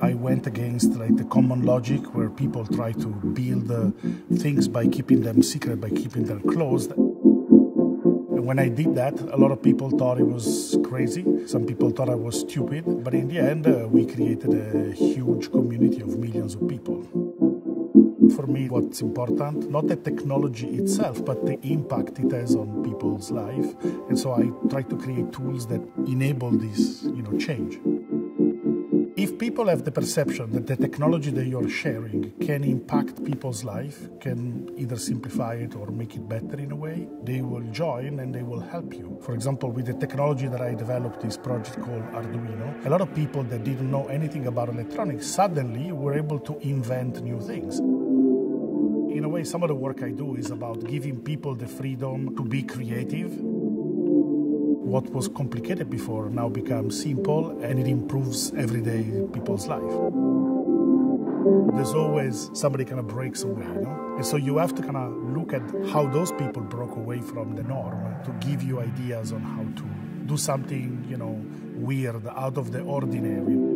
I went against the common logic where people try to build things by keeping them secret, by keeping them closed. And when I did that, a lot of people thought it was crazy. Some people thought I was stupid. But in the end, we created a huge community of millions of people. For me, what's important, not the technology itself, but the impact it has on people's life. And so I try to create tools that enable this, change. If people have the perception that the technology that you're sharing can impact people's life, can either simplify it or make it better in a way, they will join and they will help you. For example, with the technology that I developed, this project called Arduino, a lot of people that didn't know anything about electronics suddenly were able to invent new things. In a way, some of the work I do is about giving people the freedom to be creative. What was complicated before now becomes simple, and it improves everyday people's life. There's always somebody kind of breaks away, And so you have to kind of look at how those people broke away from the norm to give you ideas on how to do something, weird, out of the ordinary.